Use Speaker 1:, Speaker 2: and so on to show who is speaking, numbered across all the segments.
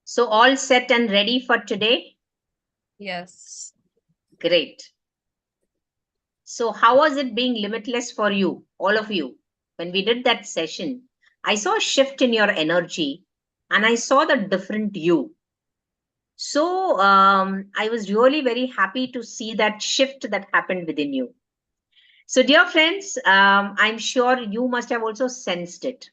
Speaker 1: So all set and ready for today?
Speaker 2: Yes.
Speaker 1: Great. So how was it being limitless for you, all of you? When we did that session, I saw a shift in your energy and I saw the different you. So I was really very happy to see that shift that happened within you. So, dear friends, I'm sure you must have also sensed it.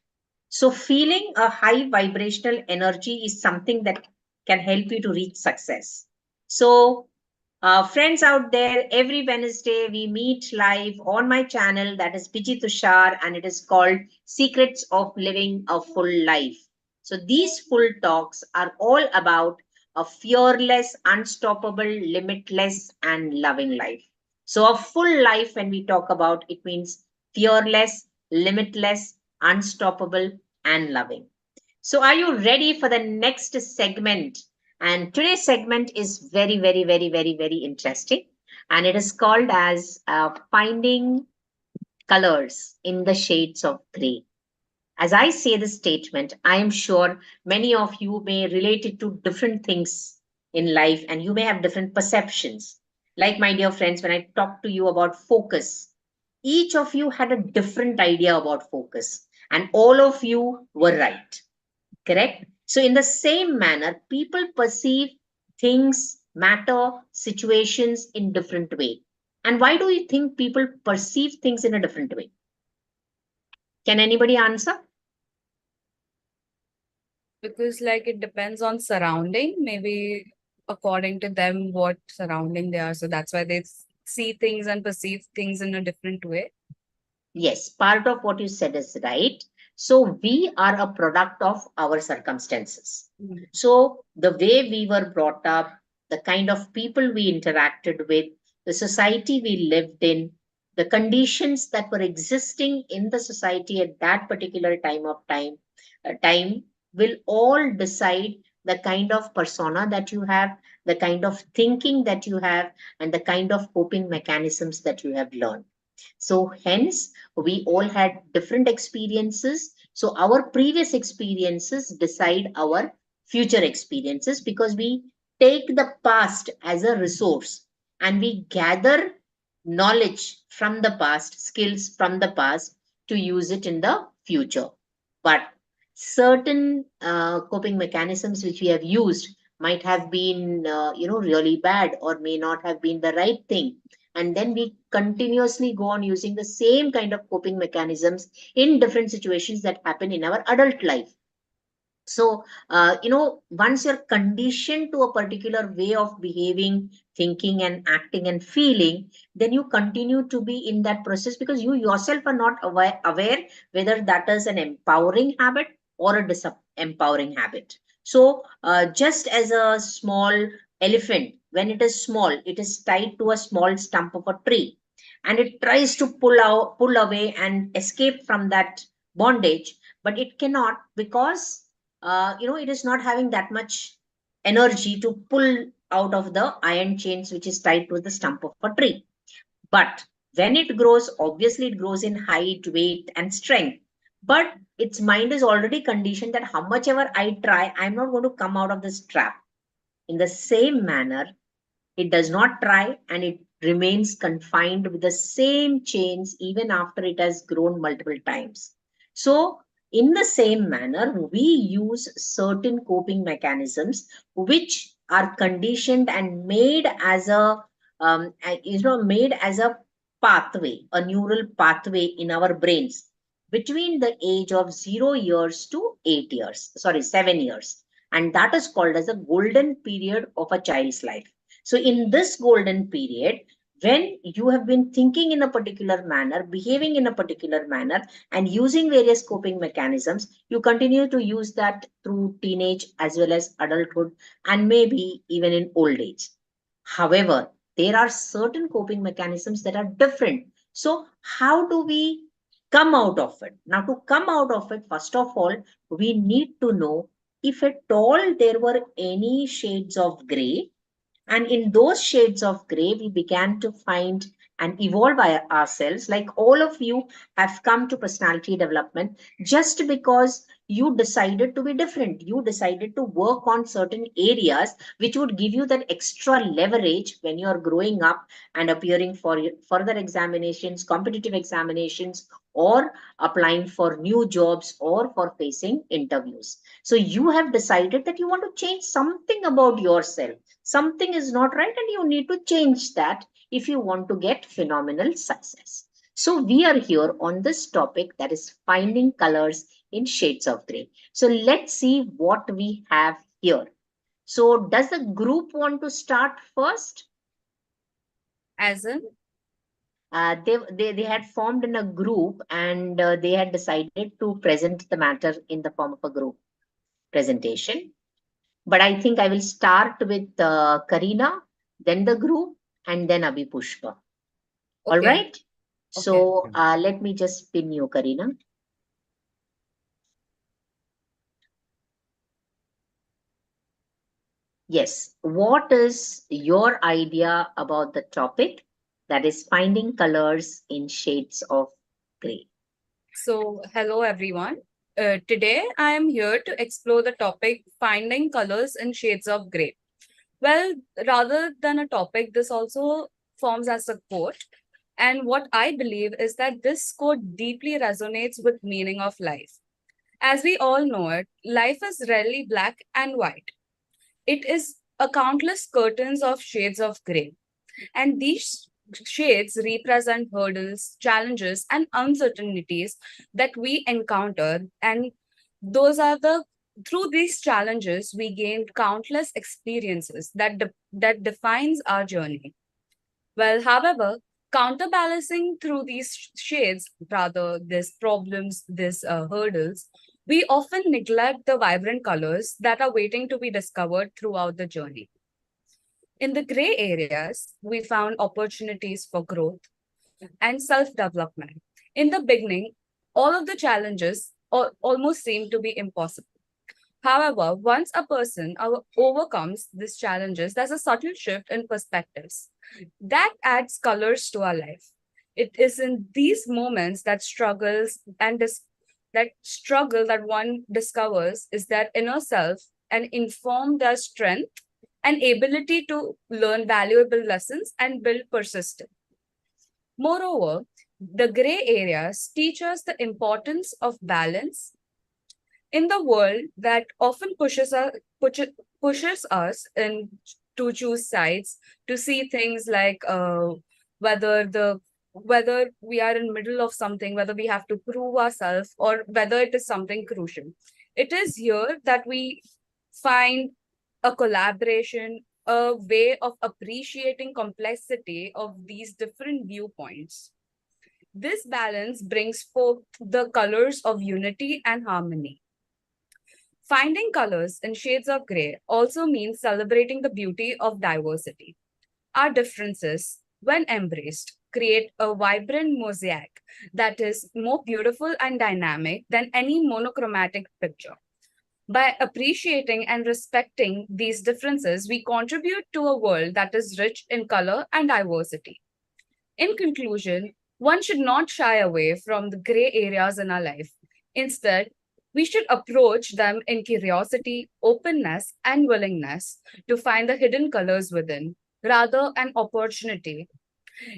Speaker 1: So, feeling a high vibrational energy is something that can help you to reach success. So, friends out there, every Wednesday we meet live on my channel, that is Piji Tushar, and it is called Secrets of Living a Full Life. So, these full talks are all about a fearless, unstoppable, limitless, and loving life. So, a full life, when we talk about it, means fearless, limitless, unstoppable, and loving. So, are you ready for the next segment? And today's segment is very, very, very, very, very interesting. And it is called as Finding Colors in the Shades of Grey. As I say this statement, I am sure many of you may relate it to different things in life and you may have different perceptions. Like, my dear friends, when I talk to you about focus, each of you had a different idea about focus, and all of you were right. Correct? So, in the same manner, people perceive things, matter, situations in different way. And why do you think people perceive things in a different way? Can anybody answer?
Speaker 2: Because like it depends on surrounding, maybe according to them what surrounding they are. So that's why they see things and perceive things in a different way.
Speaker 1: Yes, part of what you said is right. So we are a product of our circumstances.
Speaker 2: Mm.
Speaker 1: So the way we were brought up, the kind of people we interacted with, the society we lived in, the conditions that were existing in the society at that particular time will all decide the kind of persona that you have, the kind of thinking that you have, and the kind of coping mechanisms that you have learned. So, hence, we all had different experiences. So, our previous experiences decide our future experiences because we take the past as a resource and we gather knowledge from the past, skills from the past to use it in the future. But certain coping mechanisms which we have used might have been, really bad or may not have been the right thing, and then we continuously go on using the same kind of coping mechanisms in different situations that happen in our adult life. So once you're conditioned to a particular way of behaving, thinking and acting and feeling, then you continue to be in that process because you yourself are not aware whether that is an empowering habit or a disempowering habit. So just as a small elephant, when it is small, it is tied to a small stump of a tree and it tries to pull away and escape from that bondage, but it cannot because it is not having that much energy to pull out of the iron chains which is tied to the stump of a tree. But when it grows, obviously it grows in height, weight, and strength. But its mind is already conditioned that how much ever I try, I'm not going to come out of this trap. In the same manner, it does not try and it remains confined with the same chains even after it has grown multiple times. So, in the same manner, we use certain coping mechanisms which are conditioned and made as made as a pathway, a neural pathway in our brains between the age of 0 years to 8 years, sorry, 7 years. And that is called as a golden period of a child's life. So, in this golden period, when you have been thinking in a particular manner, behaving in a particular manner, and using various coping mechanisms, you continue to use that through teenage as well as adulthood and maybe even in old age. However, there are certain coping mechanisms that are different. So, how do we come out of it? Now, to come out of it, first of all, we need to know if at all there were any shades of gray, and in those shades of gray, we began to find and evolve ourselves. Like all of you have come to personality development just because you decided to be different. You decided to work on certain areas which would give you that extra leverage when you are growing up and appearing for further examinations, competitive examinations, or applying for new jobs or for facing interviews. So you have decided that you want to change something about yourself. Something is not right, and you need to change that if you want to get phenomenal success. So we are here on this topic, that is finding colors in shades of gray. So let's see what we have here. So does the group want to start first?
Speaker 2: As in,
Speaker 1: They had formed in a group, and they had decided to present the matter in the form of a group presentation. But I think I will start with Karina, then the group, and then Abhipushpa. All
Speaker 2: okay,
Speaker 1: right.
Speaker 2: okay.
Speaker 1: So let me just pin you, Karina. Yes. What is your idea about the topic, that is finding colors in shades of gray?
Speaker 2: So, hello everyone. Today I am here to explore the topic finding colors in shades of gray. Well, rather than a topic, this also forms as a quote. And what I believe is that this quote deeply resonates with meaning of life. As we all know it, life is rarely black and white. It is a countless curtains of shades of gray. And these shades represent hurdles, challenges, and uncertainties that we encounter. And those are the through these challenges we gain countless experiences that defines our journey. Well, however, counterbalancing through these shades, rather these problems, these hurdles, we often neglect the vibrant colors that are waiting to be discovered throughout the journey. In the gray areas, we found opportunities for growth and self development. In the beginning, all of the challenges almost seem to be impossible. However, once a person overcomes these challenges, there's a subtle shift in perspectives that adds colors to our life. It is in these moments that that struggle that one discovers is their inner self and inform their strength and ability to learn valuable lessons and build persistence. Moreover, the gray areas teach us the importance of balance in the world that often pushes us in to choose sides, to see things like whether the whether we are in middle of something, whether we have to prove ourselves, or whether it is something crucial. It is here that we find a collaboration, a way of appreciating complexity of these different viewpoints. This balance brings forth the colors of unity and harmony. Finding colors in shades of gray also means celebrating the beauty of diversity. Our differences, when embraced, create a vibrant mosaic that is more beautiful and dynamic than any monochromatic picture. By appreciating and respecting these differences, we contribute to a world that is rich in color and diversity. In conclusion, one should not shy away from the gray areas in our life. Instead, we should approach them in curiosity, openness, and willingness to find the hidden colors within, rather an opportunity.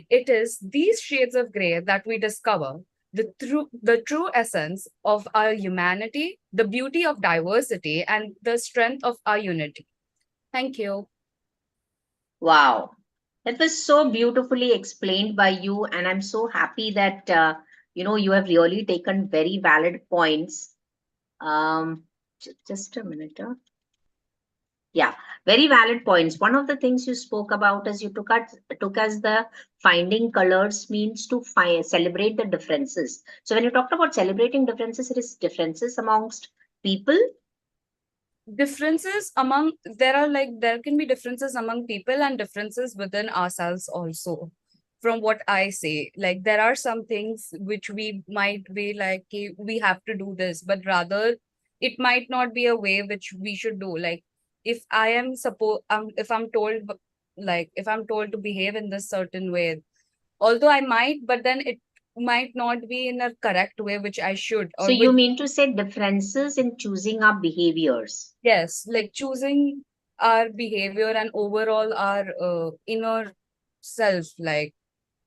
Speaker 2: It is these shades of gray that we discover the true essence of our humanity, the beauty of diversity, and the strength of our unity. Thank you.
Speaker 1: Wow. That was so beautifully explained by you, and I'm so happy that you have really taken very valid points. Just a minute. Yeah, very valid points. One of the things you spoke about is you took as the finding colors means to celebrate the differences. So when you talked about celebrating differences, it is differences amongst people.
Speaker 2: Differences among there can be differences among people and differences within ourselves also. From what I say, like there are some things which we might be like, "Okay, we have to do this," but rather it might not be a way which we should do. Like if I am if I'm told if I'm told to behave in this certain way, although I might, but then might not be in a correct way, which I should,
Speaker 1: So
Speaker 2: or
Speaker 1: you
Speaker 2: which,
Speaker 1: mean to say differences in choosing our behaviors?
Speaker 2: yes, like choosing our behavior and overall our inner self, like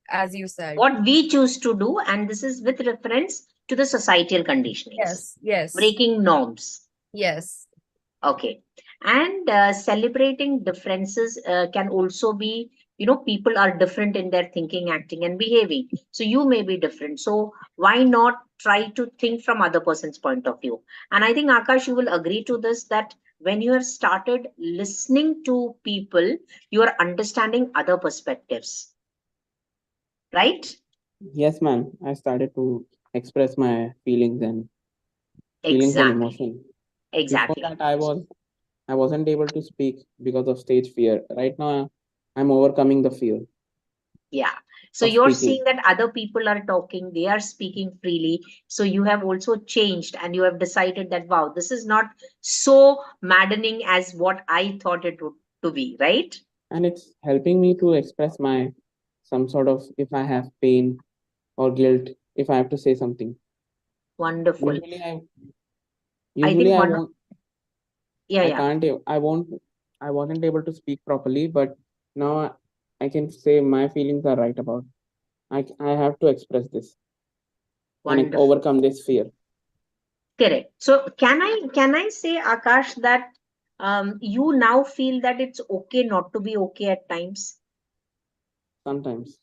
Speaker 2: as you said.
Speaker 1: What we choose to do, and this is with reference to the societal conditionings,
Speaker 2: Yes, yes,
Speaker 1: breaking norms.
Speaker 2: yes,
Speaker 1: Okay. And celebrating differences can also be, people are different in their thinking, acting, and behaving. So you may be different. So why not try to think from other person's point of view? And I think, Akash, you will agree to this that when you have started listening to people, you are understanding other perspectives, right?
Speaker 3: Yes, ma'am. I started to express my feelings and
Speaker 1: Exactly.
Speaker 3: emotion. Before
Speaker 1: Exactly.
Speaker 3: that, I wasn't able to speak because of stage fear. Right now, I'm overcoming the fear
Speaker 1: Yeah. So
Speaker 3: of
Speaker 1: you're
Speaker 3: speaking.
Speaker 1: seeing that other people are talking, they are speaking freely. So you have also changed and you have decided that, wow, this is not so maddening as what I thought it would to be, right?
Speaker 3: And it's helping me to express my some sort of if I have pain or guilt, if I have to say something.
Speaker 1: Wonderful.
Speaker 3: Usually I
Speaker 1: I
Speaker 3: usually
Speaker 1: think
Speaker 3: I
Speaker 1: one,
Speaker 3: won't
Speaker 1: yeah,
Speaker 3: I
Speaker 1: yeah,
Speaker 3: can't I won't I wasn't able to speak properly, but now I can say my feelings are right about. I have to express this and
Speaker 1: wonderful.
Speaker 3: overcome this fear
Speaker 1: Correct. So can I say, Akash, that you now feel that it's okay not to be okay at times?
Speaker 3: sometimes.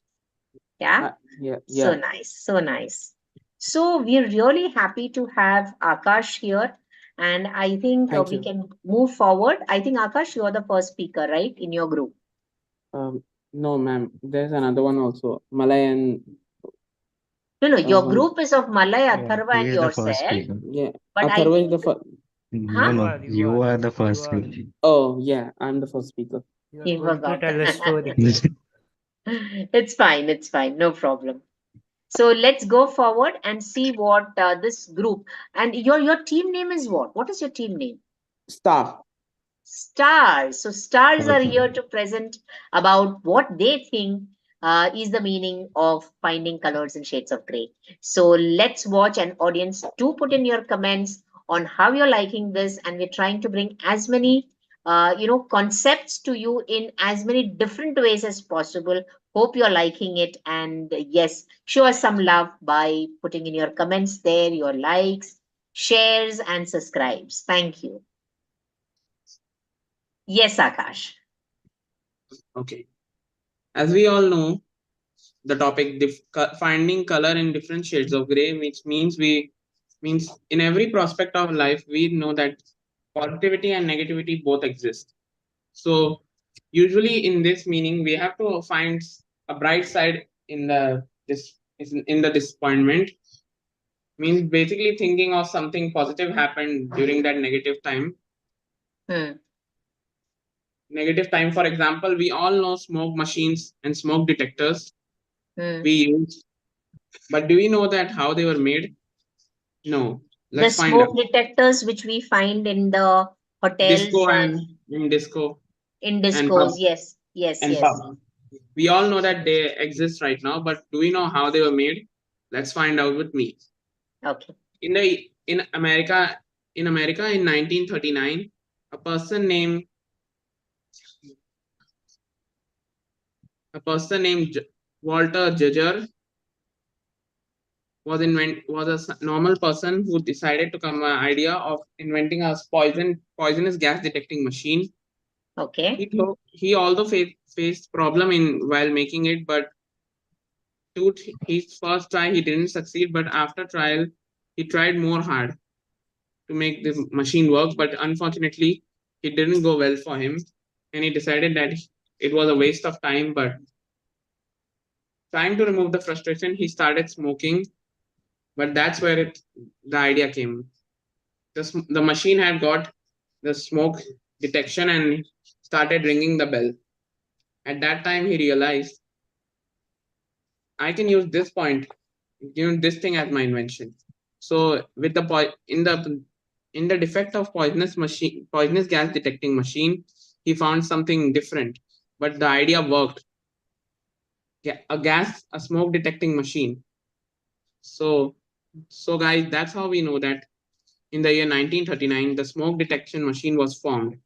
Speaker 1: Yeah.
Speaker 3: I, yeah,
Speaker 1: So
Speaker 3: yeah.
Speaker 1: nice, so nice. So we're really happy to have Akash here, and I think
Speaker 3: Thank
Speaker 1: we
Speaker 3: you.
Speaker 1: can move forward. I think Akash, you're the first speaker, right, in your group?
Speaker 3: No, ma'am. There's another one also. Malay and
Speaker 1: No, no, your
Speaker 3: one.
Speaker 1: group is of Malay,
Speaker 4: Yeah,
Speaker 1: Atharva,
Speaker 4: he
Speaker 1: and
Speaker 4: is the first
Speaker 1: yourself.
Speaker 4: speaker.
Speaker 3: Yeah,
Speaker 1: But I
Speaker 3: Atharva is
Speaker 1: think,
Speaker 3: the first.
Speaker 4: No,
Speaker 1: huh?
Speaker 4: no, you are the first
Speaker 5: You are.
Speaker 4: speaker.
Speaker 3: Oh, yeah, I'm the first speaker.
Speaker 5: You are
Speaker 1: You
Speaker 5: going to
Speaker 1: forgot.
Speaker 5: tell a story.
Speaker 1: It's fine, no problem. So let's go forward and see what this group and your team name is what? What is your team name?
Speaker 3: Star.
Speaker 1: Stars. So stars are
Speaker 4: Okay.
Speaker 1: here to present about what they think is the meaning of finding colors and shades of gray. So let's watch, and audience, do put in your comments on how you're liking this, and we're trying to bring as many concepts to you in as many different ways as possible. Hope you're liking it, and yes, show us some love by putting in your comments there, your likes, shares, and subscribes. Thank you. Yes, Akash.
Speaker 3: Okay. As we all know, the topic finding color in different shades of gray, which means in every prospect of life, we know that positivity and negativity both exist. So usually in this meaning, we have to find a bright side in the disappointment. Means basically thinking of something positive happened during that
Speaker 1: Hmm.
Speaker 3: negative time. For example, we all know smoke machines and smoke detectors
Speaker 1: Hmm.
Speaker 3: we use, but do we know that how they were made? No.
Speaker 1: The
Speaker 3: Let's find out.
Speaker 1: smoke detectors which we find in the
Speaker 3: Disco
Speaker 1: hotels
Speaker 3: and
Speaker 1: and
Speaker 3: in disco
Speaker 1: in
Speaker 3: and
Speaker 1: discos.
Speaker 3: pub
Speaker 1: Yes, yes,
Speaker 3: and
Speaker 1: yes.
Speaker 3: pub. We all know that they exist right now, but do we know how they were made? Let's find out with me.
Speaker 1: Okay.
Speaker 3: In the in America in 1939, a person named Walter Judger was a normal person who decided to come an idea of inventing a poisonous gas detecting machine.
Speaker 1: Okay.
Speaker 3: He although faced problem in while making it, but to his first try he didn't succeed. But after trial, he tried more hard to make the machine work. But unfortunately, it didn't go well for him, and he decided that it was a waste of time. But trying to remove the frustration, he started smoking. But that's where the idea came. The machine had got the smoke detection and started ringing the bell. At that time, he realized I can use this thing as my invention. So with the in the defect of poisonous gas detecting machine, he found something different. But the idea worked. A smoke detecting machine. So guys, that's how we know that in the year 1939, the smoke detection machine was formed.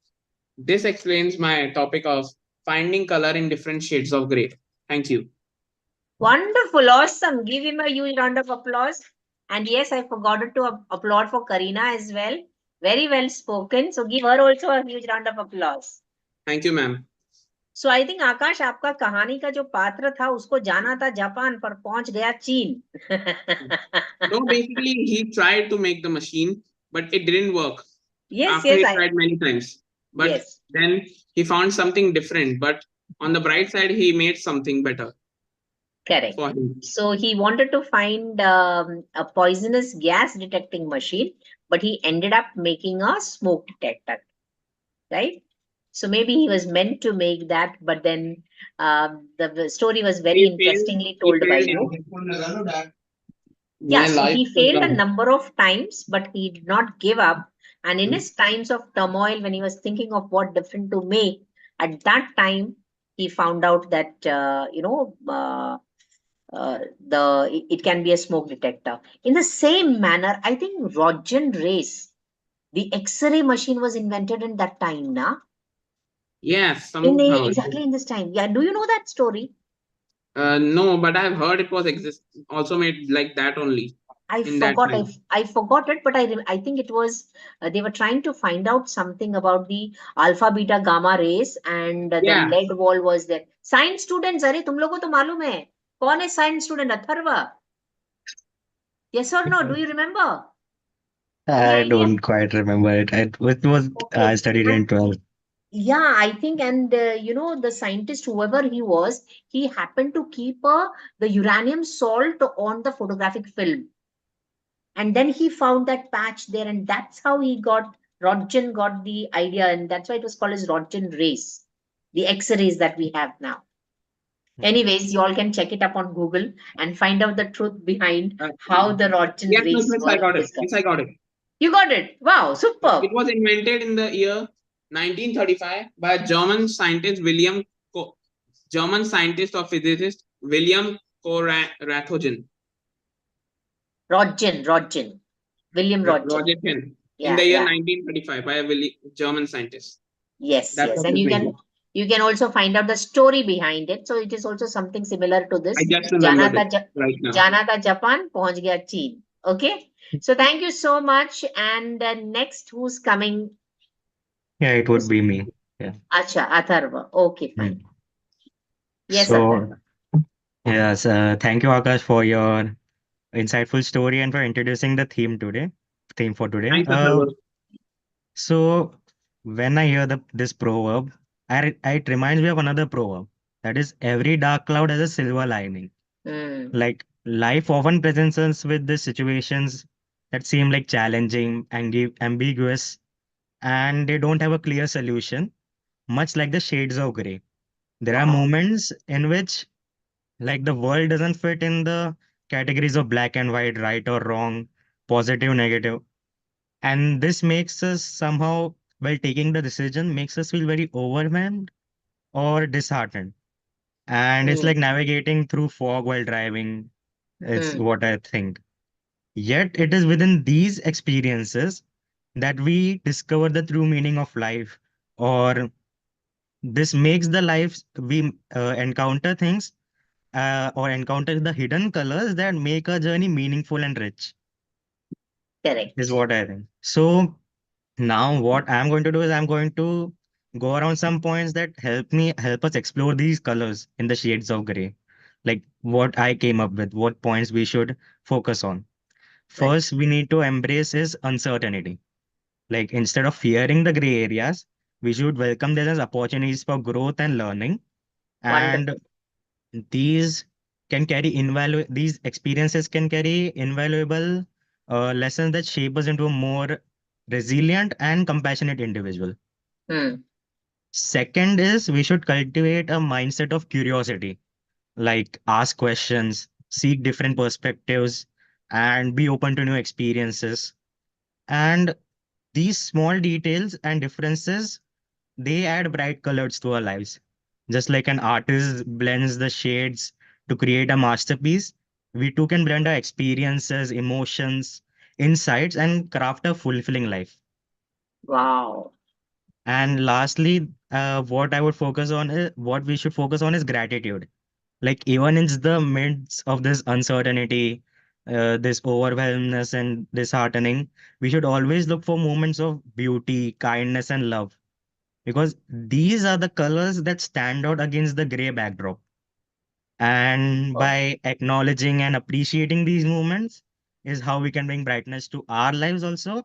Speaker 3: This explains my topic of finding color in different shades of gray. Thank you.
Speaker 1: Wonderful, awesome. Give him a huge round of applause. And yes, I forgot to applaud for Karina as well. Very well spoken. So give her also a huge round of applause.
Speaker 3: Thank you, ma'am.
Speaker 1: So I think Akash आपका कहानी का जो पात्र था उसको जाना था Japan पर पहुंच गया चीन.
Speaker 3: No, basically, he tried to make the machine, but it didn't work
Speaker 1: Yes,
Speaker 3: after
Speaker 1: yes,
Speaker 3: he
Speaker 1: I,
Speaker 3: tried many times. But
Speaker 1: yes,
Speaker 3: then he found something different. But on the bright side, he made something better
Speaker 1: correct.
Speaker 3: for him.
Speaker 1: So he wanted to find a poisonous gas detecting machine, but he ended up making a smoke detector, right? So maybe he was meant to make that, but then the story was very
Speaker 3: He failed.
Speaker 1: interestingly
Speaker 3: He
Speaker 1: told by
Speaker 3: failed.
Speaker 1: you. Yeah, so
Speaker 3: life
Speaker 1: he
Speaker 3: was
Speaker 1: failed a
Speaker 3: done.
Speaker 1: number of times, but he did not give up. And in
Speaker 3: Mm.
Speaker 1: his times of turmoil, when he was thinking of what different to make, at that time, he found out that, it can be a smoke detector. In the same manner, I think Roentgen rays, the X-ray machine was invented in that time, na?
Speaker 3: Yes, somehow.
Speaker 1: Exactly in this time. Yeah, do you know that story?
Speaker 3: No, but I've heard it was also made like that only
Speaker 1: I
Speaker 3: in that
Speaker 1: forgot.
Speaker 3: time.
Speaker 1: I forgot it, but I think it was they were trying to find out something about the alpha, beta, gamma rays, and the
Speaker 3: Yeah.
Speaker 1: lead wall was there. Science students, अरे तुम लोगों को तो मालूम है कौन है science student Atharva? Yes or no? Do you remember? Any
Speaker 4: I
Speaker 1: idea?
Speaker 4: don't quite remember it. It was
Speaker 1: Okay.
Speaker 4: I studied in 12th.
Speaker 1: Yeah, I think, and the scientist, whoever he was, he happened to keep the uranium salt on the photographic film. And then he found that patch there, and that's how Roentgen got the idea, and that's why it was called as Roentgen rays, the X-rays that we have now. Anyways, you all can check it up on Google and find out the truth behind how the Roentgen
Speaker 3: Yes,
Speaker 1: rays
Speaker 3: yes, I
Speaker 1: were
Speaker 3: got it.
Speaker 1: discovered.
Speaker 3: Yes, I got it.
Speaker 1: You got it. Wow, superb.
Speaker 3: It was invented in the year 1935 by German scientist German scientist or physicist William Rathogen.
Speaker 1: Roentgen, William Roentgen.
Speaker 3: Roentgen in
Speaker 1: Yeah,
Speaker 3: the year
Speaker 1: yeah.
Speaker 3: 1935 by a German scientist.
Speaker 1: Yes,
Speaker 3: That's
Speaker 1: yes.
Speaker 3: what
Speaker 1: And
Speaker 3: it
Speaker 1: you
Speaker 3: is.
Speaker 1: can also find out the story behind it. So it is also something similar to this.
Speaker 3: I just
Speaker 1: जाना
Speaker 3: remembered
Speaker 1: था
Speaker 3: it right now.
Speaker 1: जाना था Japan पहुंच गया चीन. Okay. So thank you so much. And next, who's coming?
Speaker 4: Yeah, it would be me. Yeah.
Speaker 1: Acha, Atharva. Okay, fine.
Speaker 4: Mm.
Speaker 1: Yes,
Speaker 4: So,
Speaker 1: Atharva.
Speaker 4: yes, thank you, Akash, for your insightful story and for introducing the theme for today.
Speaker 3: Thanks, Atharva.
Speaker 4: So when I hear this proverb, it reminds me of another proverb. That is, every dark cloud has a silver lining.
Speaker 1: Mm,
Speaker 4: Like life often presents us with these situations that seem like challenging, ambiguous, and they don't have a clear solution, much like the shades of gray. There are
Speaker 1: wow.
Speaker 4: moments in which, like, the world doesn't fit in the categories of black and white, right or wrong, positive, negative. And this makes us somehow, while taking the decision, makes us feel very overwhelmed or disheartened. And it's like
Speaker 1: Mm,
Speaker 4: navigating through fog while driving. It's
Speaker 1: mm,
Speaker 4: what I think. Yet it is within these experiences that we discover the true meaning of life, or this makes the lives we encounter things or encounter the hidden colors that make our journey meaningful and rich, is
Speaker 1: correct.
Speaker 4: what I think. So now what I'm going to do is I'm going to go around some points that help us explore these colors in the shades of gray. Like what I came up with, what points we should focus on.
Speaker 1: Right.
Speaker 4: First, we need to embrace is uncertainty. Like instead of fearing the gray areas, we should welcome them as opportunities for growth and learning.
Speaker 1: Wonderful.
Speaker 4: And these these experiences can carry invaluable lessons that shape us into a more resilient and compassionate individual.
Speaker 1: Mm,
Speaker 4: Second is we should cultivate a mindset of curiosity, like ask questions, seek different perspectives, and be open to new experiences. And these small details and differences, they add bright colors to our lives. Just like an artist blends the shades to create a masterpiece, We too can blend our experiences, emotions, insights, and craft a fulfilling life.
Speaker 1: Wow.
Speaker 4: And lastly, what I would focus on is what we should focus on is gratitude. Like even in the midst of this uncertainty, this overwhelmness and disheartening, we should always look for moments of beauty, kindness, and love, because these are the colors that stand out against the gray backdrop. And
Speaker 1: Oh,
Speaker 4: by acknowledging and appreciating these moments is how we can bring brightness to our lives also,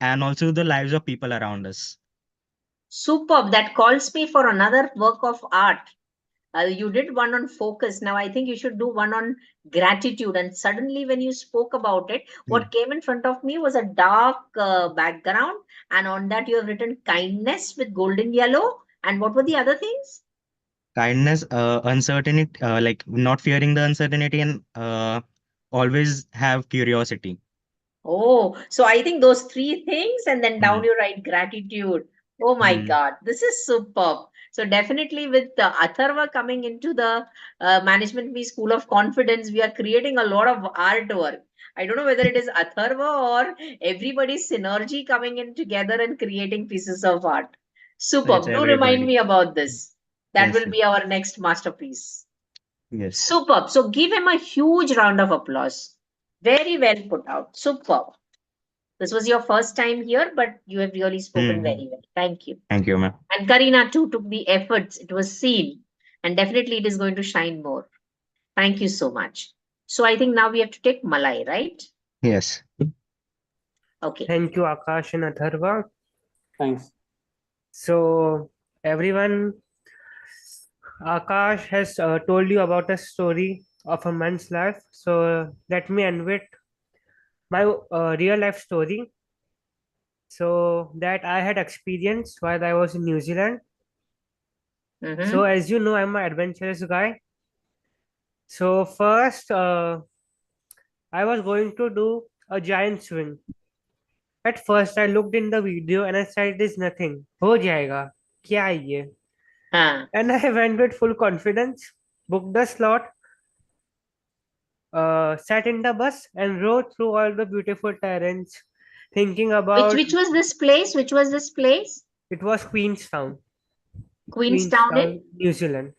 Speaker 4: and also the lives of people around us.
Speaker 1: superb. That calls me for another work of art. You did one on focus. Now I think you should do one on gratitude. And suddenly, when you spoke about it,
Speaker 4: Mm.
Speaker 1: what came in front of me was a dark background, and on that you have written kindness with golden yellow. And what were the other things?
Speaker 4: Kindness, uncertainty, like not fearing the uncertainty, and always have curiosity.
Speaker 1: Oh, so I think those three things, and then down
Speaker 4: Mm.
Speaker 1: you write gratitude. Oh my
Speaker 4: Mm.
Speaker 1: God, this is superb. So definitely with Atharva coming into the Management Me School of Confidence, we are creating a lot of artwork. I don't know whether it is Atharva or everybody's synergy coming in together and creating pieces of art.
Speaker 4: It's
Speaker 1: Superb. Do remind
Speaker 4: everybody.
Speaker 1: me about this. That
Speaker 4: Yes,
Speaker 1: will
Speaker 4: yes,
Speaker 1: be our next masterpiece.
Speaker 4: yes.
Speaker 1: Superb. So give him a huge round of applause. Very well put out. Superb. This was your first time here, but you have really spoken
Speaker 4: Mm.
Speaker 1: very well. Thank you.
Speaker 4: Thank you, ma'am.
Speaker 1: And Karina too took the efforts. It was seen. And definitely it is going to shine more. Thank you so much. So I think now we have to take Malai, right?
Speaker 4: Yes.
Speaker 1: Okay.
Speaker 5: Thank you, Akash and Atharva.
Speaker 3: Thanks.
Speaker 5: So, everyone, Akash has told you about a story of a man's life. So, let me end with my real life story. So, that I had experienced while I was in New Zealand. So,
Speaker 1: Mm-hmm.
Speaker 5: as you know, I'm an adventurous guy. So, first, I was going to do a giant swing. At first, I looked in the video and I said, "There's nothing. हो जाएगा. क्या है ये?"
Speaker 1: Ah.
Speaker 5: And I went with full confidence, booked the slot, sat in the bus, and rode through all the beautiful terrains, thinking
Speaker 1: Which
Speaker 5: about
Speaker 1: which was this place? Which was this place?
Speaker 5: it was
Speaker 1: Queenstown in
Speaker 5: Queenstown, New Zealand.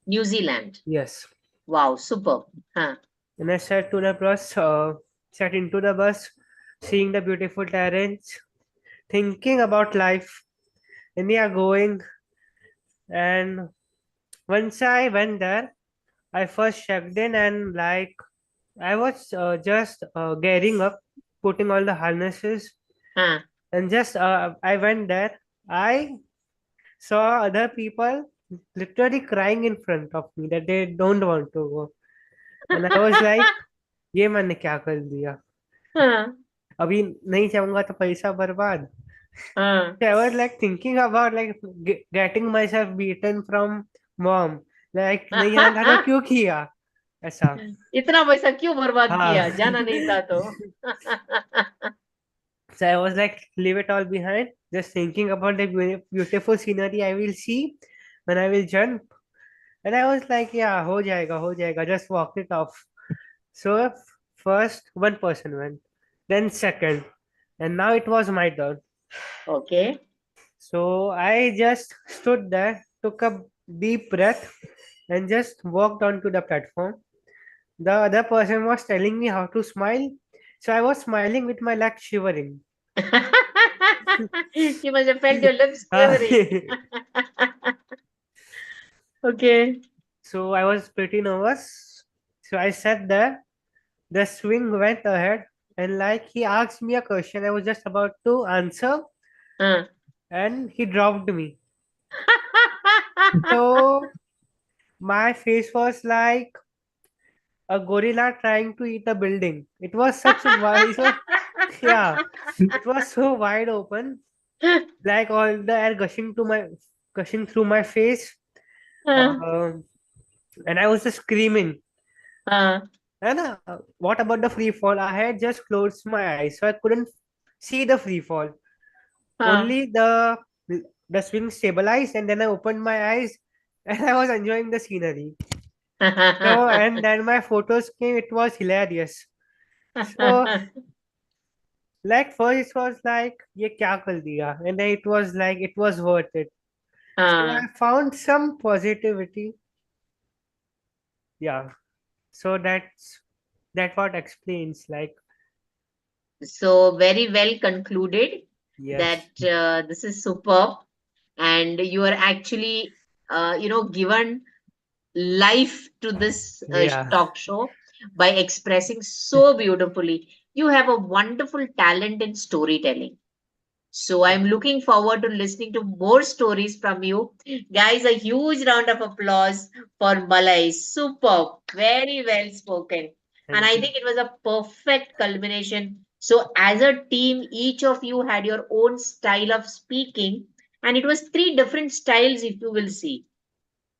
Speaker 1: New Zealand.
Speaker 5: Yes.
Speaker 1: Wow, superb. Huh.
Speaker 5: And I sat into the bus, seeing the beautiful terrains, thinking about life, and we are going. And once I went there, I first checked in and like I was just gearing up, putting all the harnesses,
Speaker 1: Huh.
Speaker 5: and just I went there. I saw other people literally crying in front of me that they don't want to go, and I was like, "ये मैंने क्या कर दिया?
Speaker 1: Huh.
Speaker 5: अभी नहीं जाऊंगा तो पैसा बर्बाद."
Speaker 1: Huh.
Speaker 5: So I was like thinking about like getting myself beaten from mom. Like नहीं जाना था तो क्यों किया ऐसा?
Speaker 1: इतना पैसा क्यों बर्बाद
Speaker 5: हाँ.
Speaker 1: किया जाना नहीं था तो
Speaker 5: So I was like, leave it all behind, just thinking about the beautiful scenery I will see when I will jump. And I was like, yeah, ho jayega, just walk it off. So first one person went, then second, and now it was my turn.
Speaker 1: Okay.
Speaker 5: So I just stood there, took a deep breath, and just walked onto the platform. The other person was telling me how to smile, so I was smiling with my legs shivering.
Speaker 1: You must have felt your lips quivering. Okay.
Speaker 5: So I was pretty nervous. So I sat there. The swing went ahead, and like he asked me a question, I was just about to answer,
Speaker 1: Uh.
Speaker 5: and he dropped me. So my face was like a gorilla trying to eat a building. It was such a wide, yeah, it was so wide open, like all the air gushing through my face,
Speaker 1: Uh.
Speaker 5: and I was just screaming.
Speaker 1: Uh.
Speaker 5: And what about the free fall? I had just closed my eyes, so I couldn't see the free fall.
Speaker 1: Uh.
Speaker 5: Only the swing stabilized, and then I opened my eyes, and I was enjoying the scenery. So, and then my photos came, it was hilarious. So, like first it was like, ये क्या कर दिया? And then it was like, it was worth it. So I found some positivity. Yeah. So that what explains, like,
Speaker 1: So very well concluded
Speaker 5: yes.
Speaker 1: that this is superb, and you are actually, given life to this
Speaker 5: Yeah.
Speaker 1: talk show by expressing so beautifully. You have a wonderful talent in storytelling. So I'm looking forward to listening to more stories from you. Guys, a huge round of applause for Malai. Superb. Very well spoken. And
Speaker 5: Thank
Speaker 1: I
Speaker 5: you.
Speaker 1: think it was a perfect culmination. So as a team, each of you had your own style of speaking. And it was three different styles, if you will see.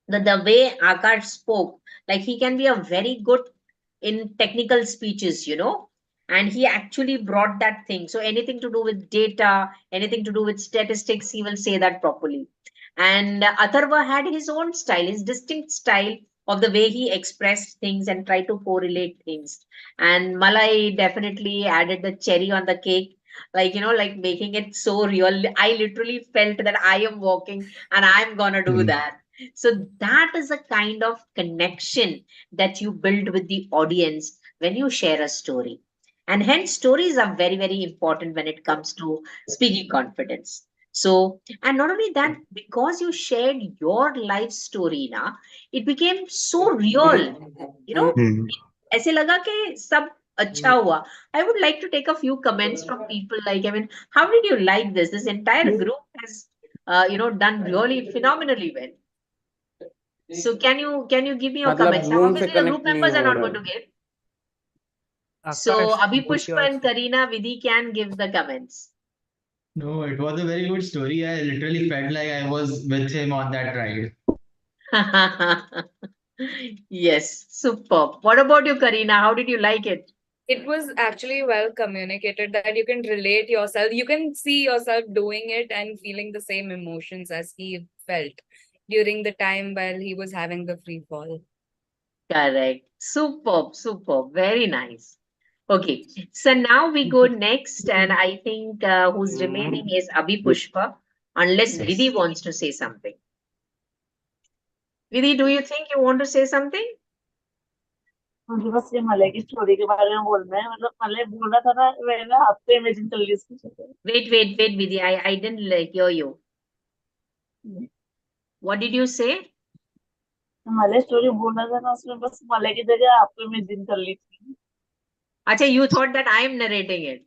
Speaker 1: The way Akash spoke, like he can be a very good in technical speeches, and he actually brought that thing. So anything to do with data, anything to do with statistics, he will say that properly. And Atharva had his own style, his distinct style of the way he expressed things and tried to correlate things. And Malai definitely added the cherry on the cake, like, like making it so real. I literally felt that I am walking and I'm gonna do
Speaker 4: Mm.
Speaker 1: that. So that is a kind of connection that you build with the audience when you share a story. And hence, stories are very, very important when it comes to speaking confidence. So, and not only that, because you shared your life story, na, it became so real. You know,
Speaker 4: Mm.
Speaker 1: ऐसे लगा कि सब अच्छा हुआ. I would like to take a few comments from people. Like, I mean, how did you like this? This entire group has, done really phenomenally well. So can you give me your
Speaker 6: मतलब
Speaker 1: comments? Some
Speaker 6: room से
Speaker 1: obviously the group
Speaker 6: connect नहीं
Speaker 1: members are
Speaker 6: हो
Speaker 1: not
Speaker 6: रहा
Speaker 1: going to
Speaker 6: है
Speaker 1: give. So
Speaker 5: Akash,
Speaker 1: Abhi
Speaker 5: put
Speaker 1: Pushpa and
Speaker 5: yours.
Speaker 1: Karina Vidhi can give the comments.
Speaker 7: No, it was a very good story. I literally felt like I was with him on that ride.
Speaker 1: Yes, superb. What about you, Karina? How did you like it?
Speaker 2: It was actually well communicated that you can relate yourself. You can see yourself doing it and feeling the same emotions as he felt during the time while he was having the free fall.
Speaker 1: Correct. Superb, superb. Very nice. Okay, so now we go next, and I think who's remaining is Abhi Pushpa, unless
Speaker 4: Yes.
Speaker 1: Vidhi wants to say something. Vidhi, do you think you want to say something?
Speaker 8: मुझे बस ये Malay की story के बारे में बोलना है मतलब मलय बोल रहा था ना मैंने आपको इमेजिन कर ली इसकी शक्ल
Speaker 1: Wait, Vidhi. I didn't hear you. What did you say?
Speaker 8: Malay story बोल रहा था ना उसमें बस मलय की जगह आपको इमेजिन कर ली थी
Speaker 1: Acha, you thought that I am narrating it.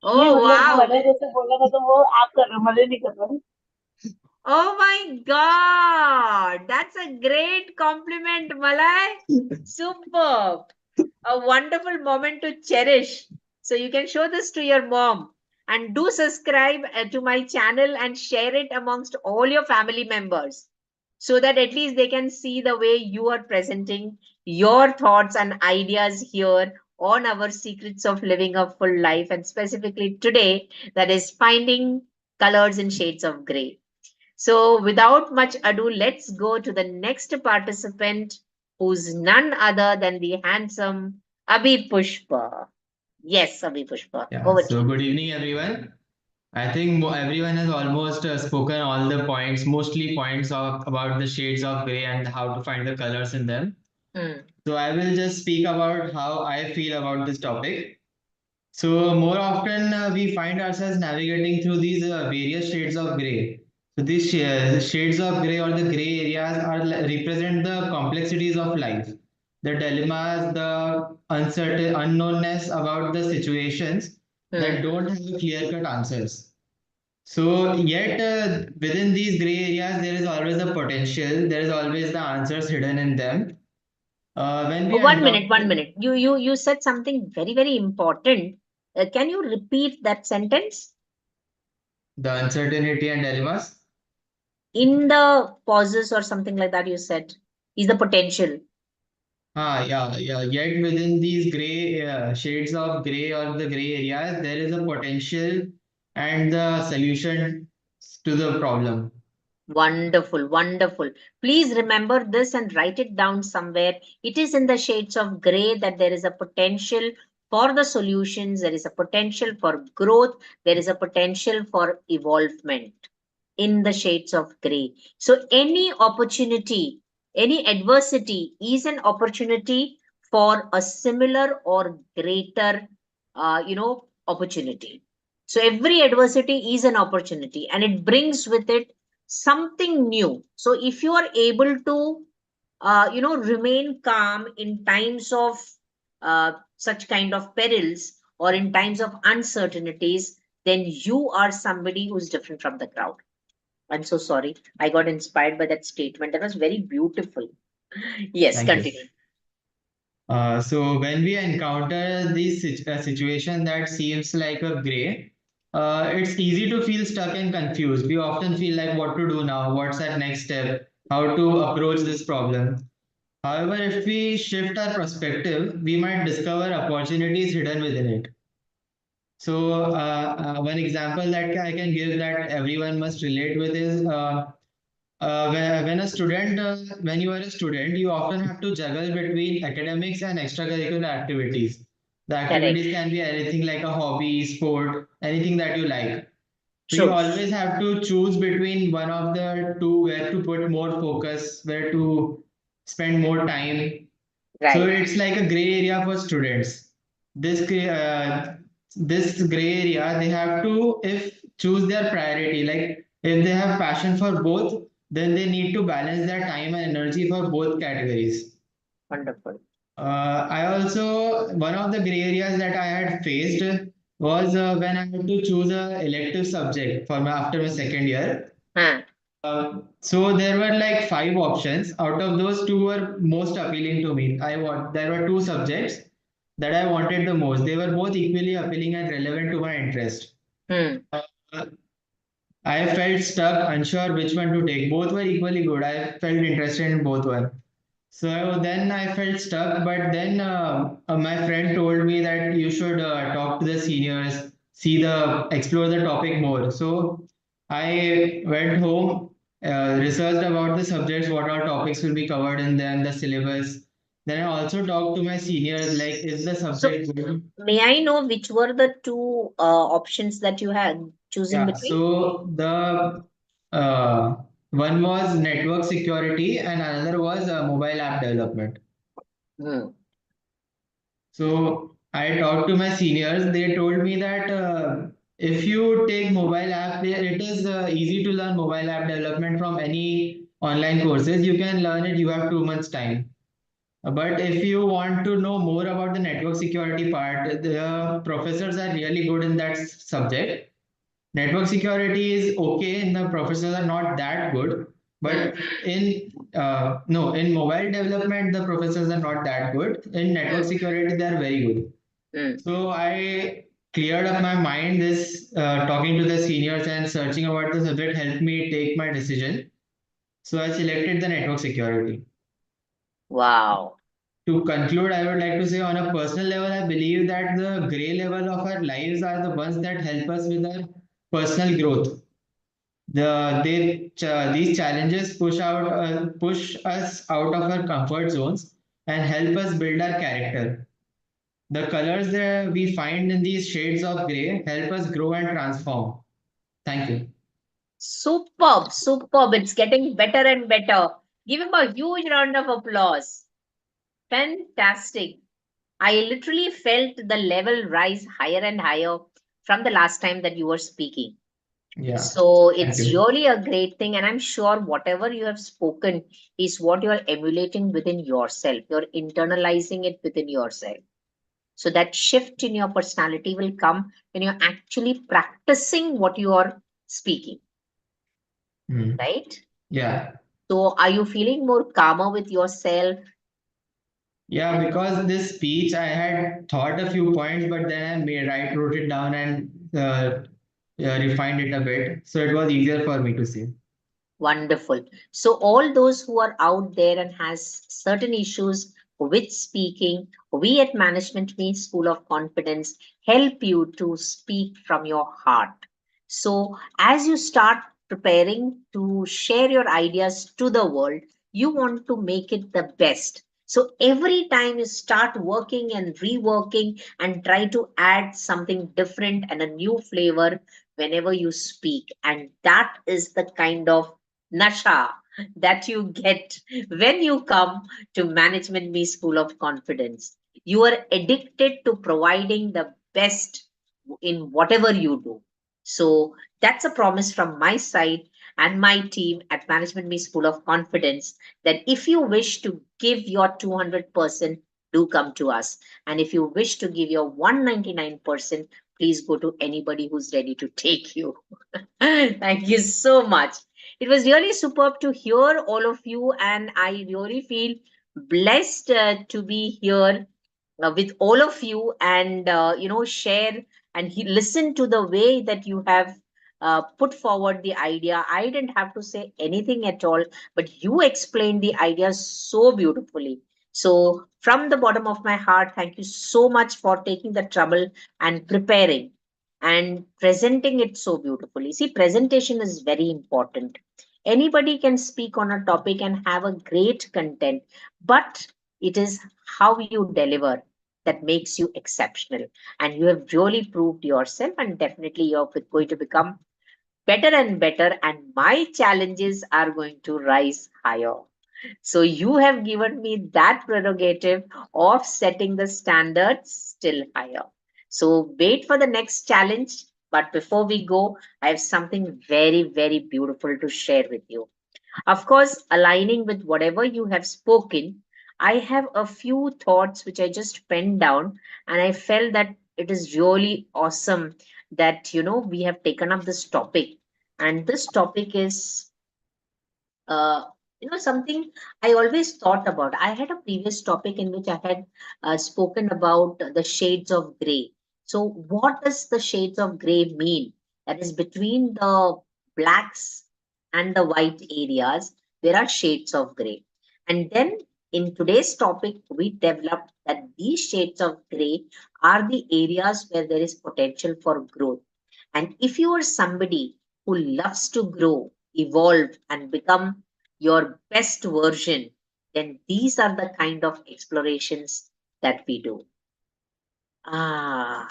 Speaker 8: नहीं
Speaker 1: Oh,
Speaker 8: मतलब
Speaker 1: wow.
Speaker 8: मलय जैसे बोल रहा था तो वो आप कर रहे हो मलय नहीं कर रहा
Speaker 1: Oh my God. That's a great compliment, Malay. Superb. A wonderful moment to cherish. So you can show this to your mom, and do subscribe to my channel and share it amongst all your family members, so that at least they can see the way you are presenting your thoughts and ideas here on our secrets of living a full life, and specifically today, that is finding colors in shades of gray. So, without much ado, let's go to the next participant, who's none other than the handsome Abhi Pushpa. Yes, Abhi Pushpa.
Speaker 7: Yeah,
Speaker 1: Over to
Speaker 7: so
Speaker 1: you.
Speaker 7: good evening, everyone. I think everyone has almost spoken all the points, mostly points about the shades of gray and how to find the colors in them.
Speaker 1: Hmm.
Speaker 7: So I will just speak about how I feel about this topic. So more often we find ourselves navigating through these various shades of gray. So these shades of gray or the gray areas are represent the complexities of life, the dilemmas, the uncertain unknownness about the situations that
Speaker 1: Hmm.
Speaker 7: don't have clear-cut answers. So yet within these gray areas, there is always a potential. There is always the answers hidden in them. When we
Speaker 1: One
Speaker 7: encounter
Speaker 1: minute, 1 minute. You said something very, very important. Can you repeat that sentence?
Speaker 7: the uncertainty and dilemmas.
Speaker 1: In the pauses or something like that, you said is the potential.
Speaker 7: Yeah. Yet within these gray shades of gray or the gray areas, there is a potential and the solution to the problem.
Speaker 1: Wonderful, wonderful. Please remember this and write it down somewhere. It is in the shades of gray that there is a potential for the solutions, there is a potential for growth, there is a potential for evolvement in the shades of gray. So, any opportunity, any adversity is an opportunity for a similar or greater, opportunity. So, every adversity is an opportunity and it brings with it something new. So if you are able to remain calm in times of such kind of perils or in times of uncertainties, then you are somebody who's different from the crowd. I'm so sorry, I got inspired by that statement. That was very beautiful. Yes,
Speaker 7: Thank you.
Speaker 1: continue.
Speaker 7: So when we encounter this situation that seems like a gray, it's easy to feel stuck and confused. We often feel like what to do now, what's our next step, how to approach this problem. However, if we shift our perspective, we might discover opportunities hidden within it. So one example that I can give that everyone must relate with is when when you are a student, you often have to juggle between academics and extracurricular activities. The activities
Speaker 1: Correct.
Speaker 7: can be anything like a hobby, sport, anything that you like. So you
Speaker 1: True.
Speaker 7: always have to choose between one of the two, where to put more focus, where to spend more time. So
Speaker 1: Right.
Speaker 7: it's like a gray area for students. This gray area, they have to if choose their priority. Like if they have passion for both, then they need to balance their time and energy for both categories.
Speaker 1: Wonderful.
Speaker 7: I also one of the gray areas that I had faced was when I had to choose a elective subject for my after my second year.
Speaker 1: Huh.
Speaker 7: So there were like 5 options. Out of those, 2 were most appealing to me. There were 2 subjects that I wanted the most. They were both equally appealing and relevant to my interest.
Speaker 1: Hmm.
Speaker 7: Uh, I felt stuck, unsure which one to take. Both were equally good. I felt interested in both one. So then I felt stuck, but then my friend told me that you should talk to the seniors, explore the topic more. So I went home, researched about the subjects, what all topics will be covered in them, the syllabus. Then I also talked to my seniors, like, is the
Speaker 1: So
Speaker 7: subject good?
Speaker 1: may I know which were the two options that you had choosing
Speaker 7: Yeah,
Speaker 1: between?
Speaker 7: so the uh, one was network security and another was mobile app development.
Speaker 1: Hmm.
Speaker 7: So I talked to my seniors. They told me that if you take mobile app, it is easy to learn mobile app development from any online courses. You can learn it. You have 2 months time. But if you want to know more about the network security part, the professors are really good in that subject. Network security is okay, and the professors are not that good. But in mobile development, the professors are not that good. In network security, they are very good.
Speaker 1: Hmm.
Speaker 7: So I cleared up my mind. This talking to the seniors and searching about the subject helped me take my decision. So I selected the network security.
Speaker 1: Wow.
Speaker 7: To conclude, I would like to say on a personal level, I believe that the gray level of our lives are the ones that help us with our personal growth. These challenges push us out of our comfort zones and help us build our character. The colors that we find in these shades of gray help us grow and transform. Thank you.
Speaker 1: Superb, superb. It's getting better and better. Give him a huge round of applause. Fantastic. I literally felt the level rise higher and higher from the last time that you were speaking.
Speaker 7: Yeah.
Speaker 1: So
Speaker 7: Thank
Speaker 1: it's
Speaker 7: you.
Speaker 1: really a great thing. And I'm sure whatever you have spoken is what you're emulating within yourself. You're internalizing it within yourself. So that shift in your personality will come when you're actually practicing what you are speaking, right?
Speaker 7: Yeah.
Speaker 1: So are you feeling more calmer with yourself?
Speaker 7: Yeah, because this speech I had thought a few points, but then wrote it down and refined it a bit. So it was easier for me to say.
Speaker 1: Wonderful. So all those who are out there and has certain issues with speaking, we at Management Me School of Confidence help you to speak from your heart. So as you start preparing to share your ideas to the world, you want to make it the best. So every time you start working and reworking and try to add something different and a new flavor whenever you speak. And that is the kind of nasha that you get when you come to Management Me School of Confidence. You are addicted to providing the best in whatever you do. So that's a promise from my side and my team at Management Me School of Confidence that if you wish to give your 200%, do come to us. And if you wish to give your 199%, please go to anybody who's ready to take you. Thank you so much. It was really superb to hear all of you, and I really feel blessed to be here with all of you and share and listen to the way that you have put forward the idea. I didn't have to say anything at all, but you explained the idea so beautifully. So from the bottom of my heart, thank you so much for taking the trouble and preparing and presenting it so beautifully. See, presentation is very important. Anybody can speak on a topic and have a great content, but it is how you deliver that makes you exceptional. And you have really proved yourself, and definitely you're going to become better and better. And my challenges are going to rise higher. So you have given me that prerogative of setting the standards still higher. So wait for the next challenge. But before we go, I have something very, very beautiful to share with you. Of course, aligning with whatever you have spoken, I have a few thoughts which I just penned down, and I felt that it is really awesome that we have taken up this topic. And this topic is uh, something I always thought about. I had a previous topic in which I had spoken about the shades of gray. So what does the shades of gray mean? That is between the blacks and the white areas, there are shades of gray. And then in today's topic, we developed that these shades of gray are the areas where there is potential for growth. And if you are somebody who loves to grow, evolve, and become your best version, then these are the kind of explorations that we do. Ah,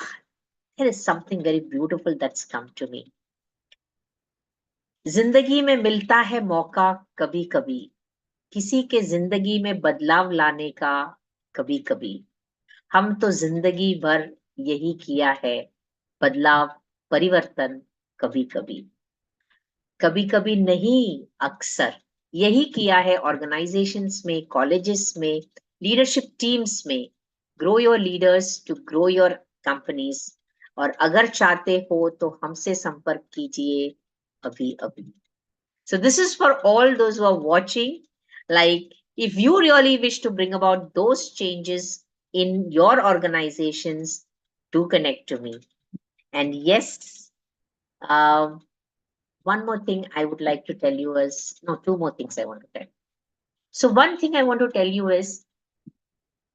Speaker 1: there is something very beautiful that's come to me. जिंदगी में मिलता है मौका कभी कभी, किसी के जिंदगी में बदलाव लाने का कभी कभी. हम तो जिंदगी भर यही किया है, बदलाव परिवर्तन कभी कभी. कभी कभी नहीं, अक्सर यही किया है ऑर्गेनाइजेशंस में, कॉलेजेस में, लीडरशिप टीम्स में. Grow your leaders to grow your companies. और अगर चाहते हो तो हमसे संपर्क कीजिए अभी अभी. So this is for all those who are watching. Like, if you really wish to bring about those changes in your organizations, do connect to me. And yes, one more thing I would like to tell you is, no, two more things I want to tell. So one thing I want to tell you is,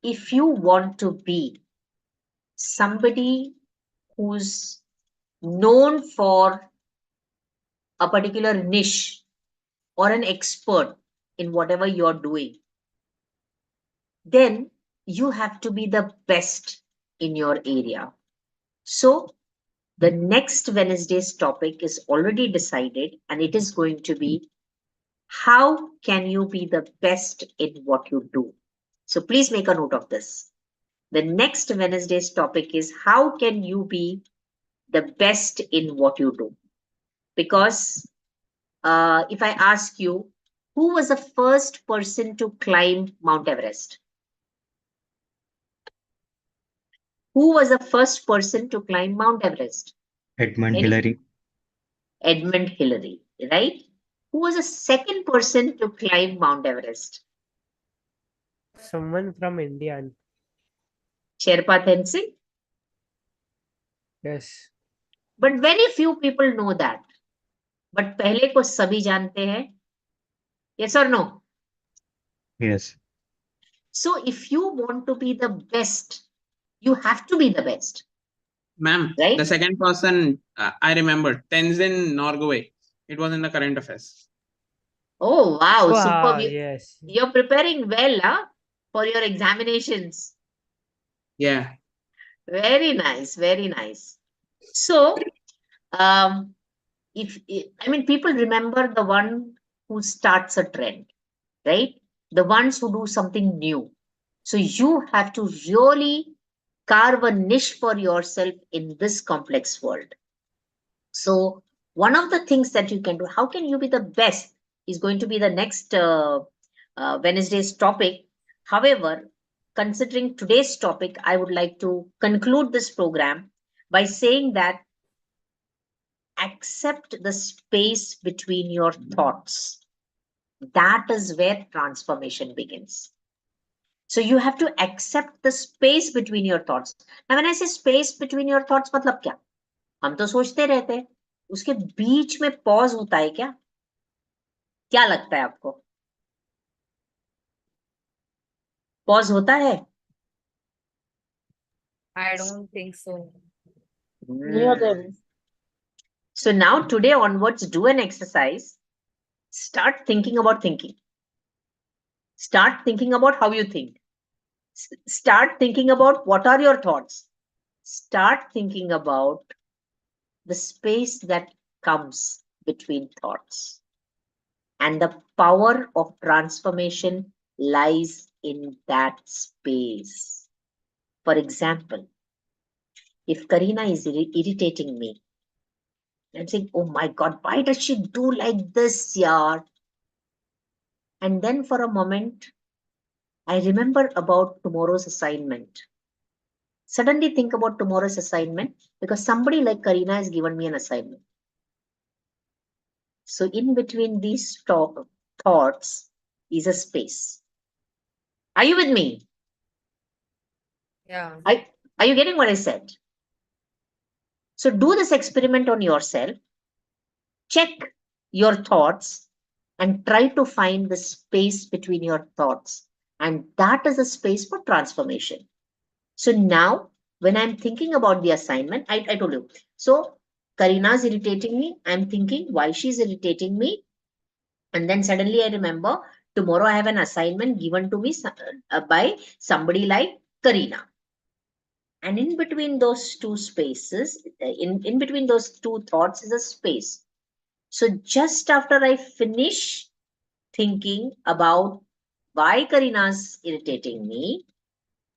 Speaker 1: if you want to be somebody who's known for a particular niche or an expert in whatever you're doing, then you have to be the best in your area. So the next Wednesday's topic is already decided, and it is going to be, how can you be the best in what you do? So please make a note of this. The next Wednesday's topic is, how can you be the best in what you do? Because if I ask you, who was the first person to climb Mount Everest? Who was the first person to climb Mount Everest?
Speaker 4: Edmund
Speaker 1: Any-
Speaker 4: Hillary.
Speaker 1: Edmund Hillary, right? Who was the second person to climb Mount Everest?
Speaker 5: Someone from India.
Speaker 1: Sherpa Tenzing.
Speaker 5: Yes.
Speaker 1: But very few people know that. But पहले को सभी जानते हैं. Yes or no?
Speaker 4: Yes.
Speaker 1: So if you want to be the best, you have to be the best.
Speaker 3: Ma'am,
Speaker 1: Right?
Speaker 3: the second person I remember, Tenzin Norgay. It was in the current affairs.
Speaker 1: Oh, wow.
Speaker 5: Wow,
Speaker 1: Superb.
Speaker 5: yes.
Speaker 1: You're preparing well, huh, for your examinations.
Speaker 3: Yeah.
Speaker 1: Very nice. Very nice. So, um, I mean, people remember the one who starts a trend, right? The ones who do something new. So you have to really carve a niche for yourself in this complex world. So one of the things that you can do, how can you be the best, is going to be the next Wednesday's topic. However, considering today's topic, I would like to conclude this program by saying that accept the space between your thoughts. That is where transformation begins. So you have to accept the space between your thoughts. Now, when I say space between your thoughts, मतलब क्या? हम तो सोचते रहते हैं, उसके बीच में pause होता है क्या? क्या लगता है आपको? पॉज होता है?
Speaker 2: I don't think so.
Speaker 8: नहीं होते अभी।
Speaker 1: So now today onwards, do an exercise. Start thinking about thinking. Start thinking about how you think. Start thinking about what are your thoughts. Start thinking about the space that comes between thoughts. And the power of transformation lies in that space. For example, if Karina is irritating me, I'm saying, oh my God, why does she do like this, yaar? And then for a moment, I remember about tomorrow's assignment. Suddenly think about tomorrow's assignment because somebody like Karina has given me an assignment. So in between these thoughts is a space. Are you with me?
Speaker 2: Yeah.
Speaker 1: Are you getting what I said? So do this experiment on yourself. Check your thoughts and try to find the space between your thoughts. And that is a space for transformation. So now, when I'm thinking about the assignment, I told you. So Karina's irritating me. I'm thinking why she's irritating me. And then suddenly I remember tomorrow I have an assignment given to me by somebody like Karina. And in between those two spaces, in between those two thoughts is a space. So just after I finish thinking about why Karina's irritating me,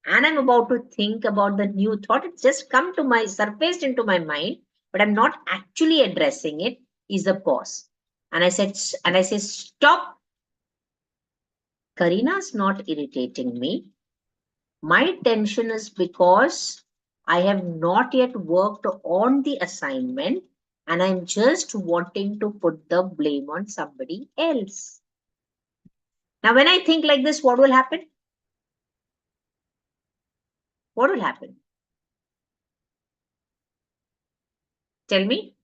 Speaker 1: and I'm about to think about the new thought, it's just come to my surfaced into my mind, but I'm not actually addressing it, is a pause. And I say, stop. Karina's not irritating me. My tension is because I have not yet worked on the assignment and I'm just wanting to put the blame on somebody else. Now, when I think like this, what will happen? What will happen? Tell me.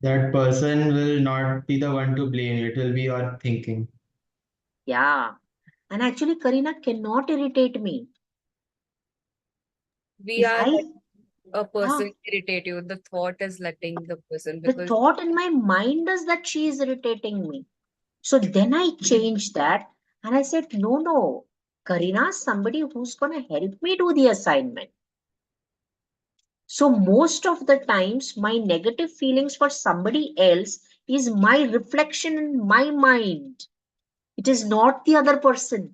Speaker 7: That person will not be the one to blame. It will be your thinking.
Speaker 1: Yeah. And actually, Karina cannot irritate me.
Speaker 2: We
Speaker 1: If
Speaker 2: are
Speaker 1: I,
Speaker 2: letting a person irritate you. The thought is letting the person
Speaker 1: the
Speaker 2: because
Speaker 1: thought in my mind is that she is irritating me. So then I changed that and I said, no, Karina is somebody who's going to help me do the assignment. So most of the times, my negative feelings for somebody else is my reflection in my mind. It is not the other person.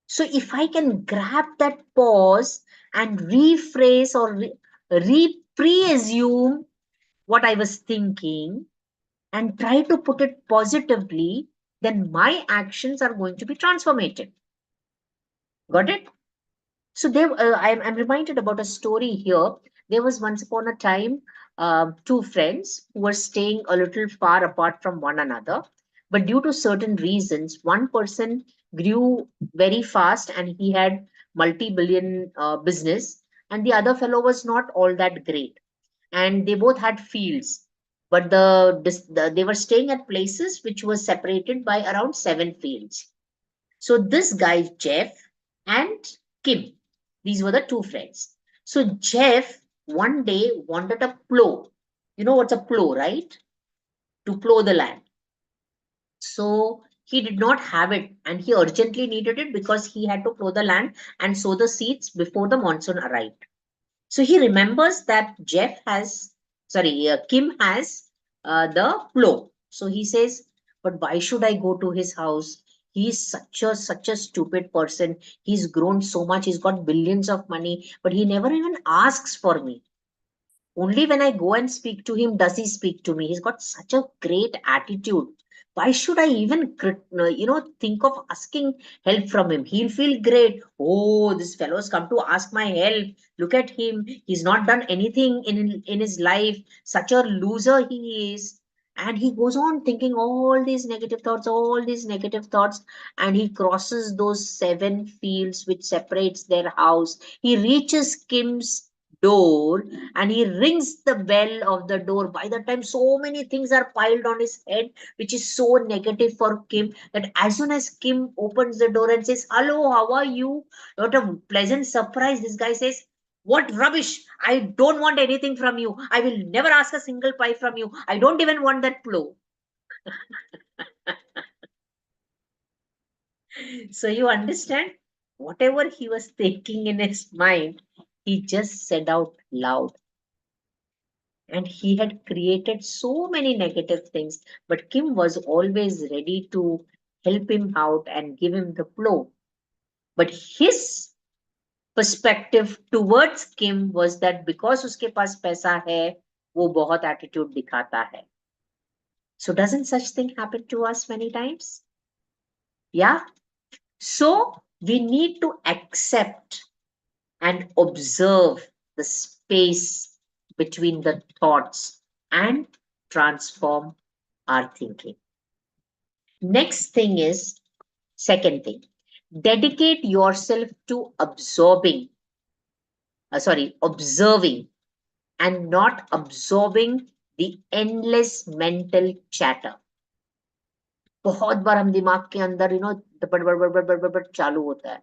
Speaker 1: So if I can grab that pause and rephrase or pre-assume what I was thinking and try to put it positively, then my actions are going to be transformative. Got it? So I'm reminded about a story here. There was once upon a time two friends who were staying a little far apart from one another. But due to certain reasons, one person grew very fast and he had multi-billion business, and the other fellow was not all that great. And they both had fields, but they were staying at places which were separated by around 7 fields. So this guy, Jeff and Kim, these were the two friends. So Jeff one day wanted a plow. You know what's a plow, right? To plow the land. So he did not have it, and he urgently needed it because he had to plow the land and sow the seeds before the monsoon arrived. So he remembers that Kim has the plow. So he says, but why should I go to his house? He's such a stupid person. He's grown so much. He's got billions of money, but he never even asks for me. Only when I go and speak to him does he speak to me. He's got such a great attitude. Why should I even, think of asking help from him? He'll feel great. Oh, this fellow's come to ask my help. Look at him. He's not done anything in his life. Such a loser he is. And he goes on thinking all these negative thoughts, and he crosses those 7 fields which separates their house. He reaches Kim's door and he rings the bell of the door. By the time, so many things are piled on his head, which is so negative for Kim, that as soon as Kim opens the door and says, hello, how are you? What a pleasant surprise. This guy says, what rubbish! I don't want anything from you. I will never ask a single pie from you. I don't even want that plow. So you understand, whatever he was thinking in his mind, he just said out loud. And he had created so many negative things, but Kim was always ready to help him out and give him the plow. But his perspective towards Kim was that because uske paas paisa hai, wo bahut attitude dikhata hai. So doesn't such thing happen to us many times? Yeah. So we need to accept and observe the space between the thoughts and transform our thinking. Next thing is, second thing, dedicate yourself to observing and not absorbing the endless mental chatter. बहुत बार हम दिमाग के अंदर बड़ चालू होता है.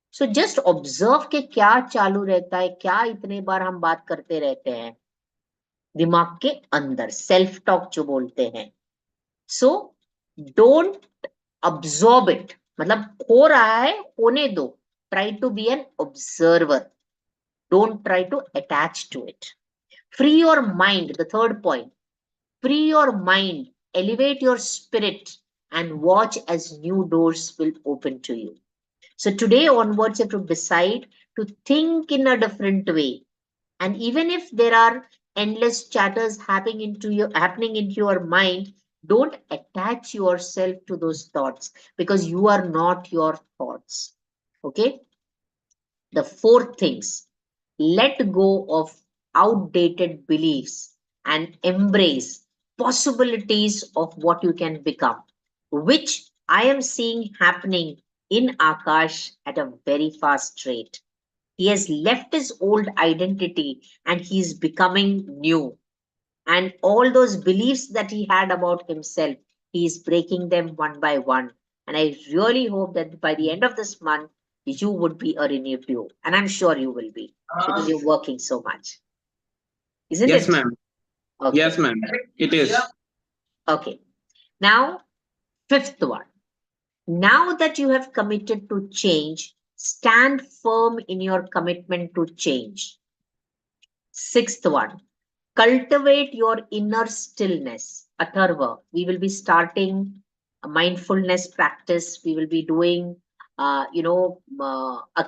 Speaker 1: So just observe के क्या चालू रहता है, क्या इतने बार हम बात करते रहते हैं दिमाग के अंदर, सेल्फ टॉक जो बोलते हैं. So don't absorb it. मतलब हो रहा है, होने दो. Try to be an observer. Don't try to attach to it. Free your mind. The third point. Free your mind. Elevate your spirit and watch as new doors will open to you. So today onwards, you have to decide to think in a different way. And even if there are endless chatters happening into your mind, don't attach yourself to those thoughts, because you are not your thoughts. Okay. The fourth things, let go of outdated beliefs and embrace possibilities of what you can become, which I am seeing happening in Akash at a very fast rate. He has left his old identity and he is becoming new. And all those beliefs that he had about himself, he is breaking them one by one. And I really hope that by the end of this month, you would be a renewed you. And I'm sure you will be, because you're working so much. Isn't
Speaker 3: Yes,
Speaker 1: it?
Speaker 3: ma'am.
Speaker 1: Okay.
Speaker 3: Yes, ma'am. It is.
Speaker 1: Okay. Now, fifth one. Now that you have committed to change, stand firm in your commitment to change. Sixth one, cultivate your inner stillness. Atharva, we will be starting a mindfulness practice. We will be doing, a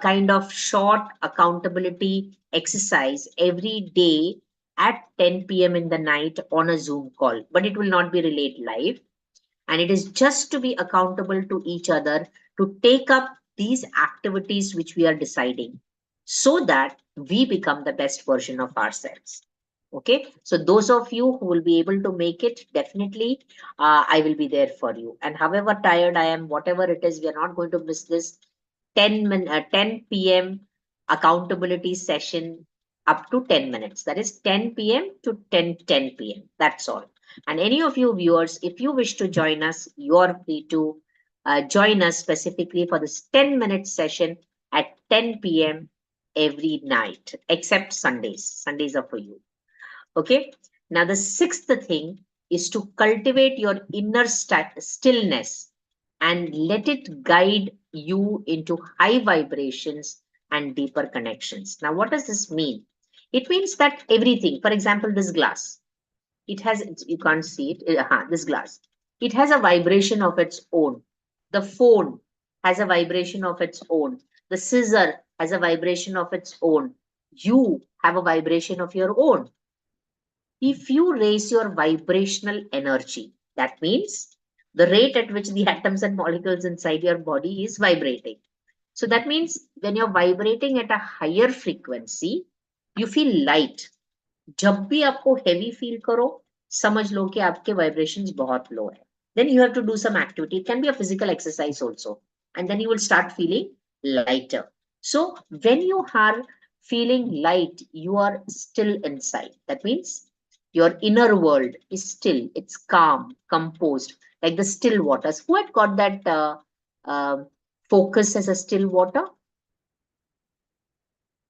Speaker 1: kind of short accountability exercise every day at 10 p.m. in the night on a Zoom call, but it will not be relayed live. And it is just to be accountable to each other to take up these activities which we are deciding, so that we become the best version of ourselves. Okay, so those of you who will be able to make it, definitely I will be there for you. And however tired I am, whatever it is, we are not going to miss this 10 p.m. accountability session up to 10 minutes. That is 10 p.m. to 10 p.m. That's all. And any of you viewers, if you wish to join us, you are free to join us specifically for this 10-minute session at 10 p.m. every night, except Sundays. Sundays are for you. Okay. Now, the sixth thing is to cultivate your inner stillness and let it guide you into high vibrations and deeper connections. Now, what does this mean? It means that everything, for example, this glass, it has, you can't see it, this glass, it has a vibration of its own. The phone has a vibration of its own. The scissor has a vibration of its own. You have a vibration of your own. If you raise your vibrational energy, that means the rate at which the atoms and molecules inside your body is vibrating. So that means when you're vibrating at a higher frequency, you feel light. जब भी आपको heavy feel करो, समझ लो कि आपके vibrations बहुत low है. Then you have to do some activity. It can be a physical exercise also. And then you will start feeling lighter. So when you are feeling light, you are still inside. That means your inner world is still, it's calm, composed, like the still waters. Who had got that focus as a still water?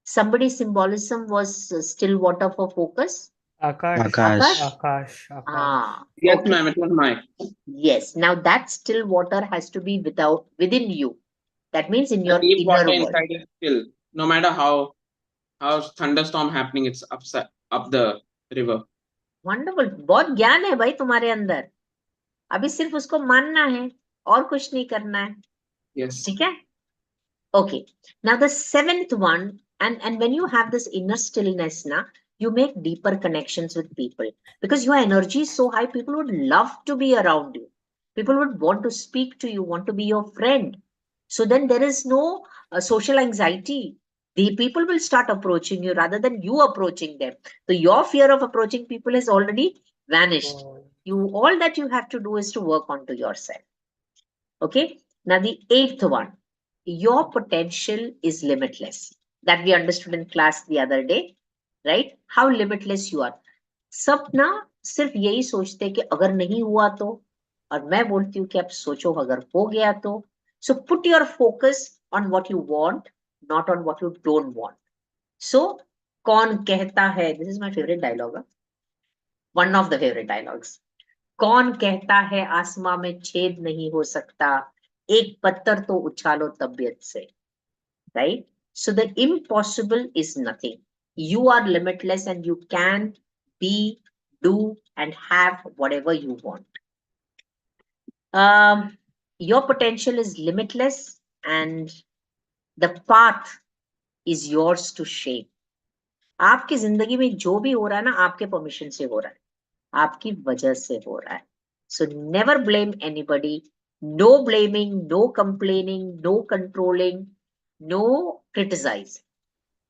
Speaker 1: Somebody's symbolism was still water for focus.
Speaker 5: Akash.
Speaker 4: Akash.
Speaker 5: Akash.
Speaker 1: Ah,
Speaker 3: Yes,
Speaker 1: okay.
Speaker 3: ma'am, it was mine.
Speaker 1: Yes. Now that still water has to be within you. That means in
Speaker 3: The
Speaker 1: your
Speaker 3: deep water
Speaker 1: inner world.
Speaker 3: inside is still. No matter how thunderstorm happening, it's up the river.
Speaker 1: Wonderful. बहुत ज्ञान है भाई तुम्हारे अंदर. अभी सिर्फ उसको मानना है और कुछ नहीं करना है.
Speaker 3: Yes.
Speaker 1: ठीक है? Okay. Now the seventh one, and when you have this inner stillness, you make deeper connections with people because your energy is so high. People would love to be around you. People would want to speak to you, want to be your friend. So then there is no social anxiety. The people will start approaching you rather than you approaching them. So your fear of approaching people has already vanished. All that you have to do is to work onto yourself. Okay. Now the eighth one, your potential is limitless. That we understood in class the other day, right? How limitless you are. सब ना सिर्फ यही सोचते हैं कि अगर नहीं हुआ तो, और मैं बोलती हूँ कि आप सोचो अगर हो गया तो. So put your focus on what you want, not on what you don't want. So कौन कहता है, this is my favorite dialogue, one of the favorite dialogues. कौन कहता है आसमां में छेद नहीं हो सकता, एक पत्थर तो उछालो तबीयत से. Right? So the impossible is nothing. You are limitless and you can be, do, and have whatever you want. Your potential is limitless and the path is yours to shape. आपकी जिंदगी में जो भी हो रहा है ना, आपके परमिशन से हो रहा है, आपकी वजह से हो रहा है. So never blame anybody. No blaming, no complaining, no controlling, no criticizing.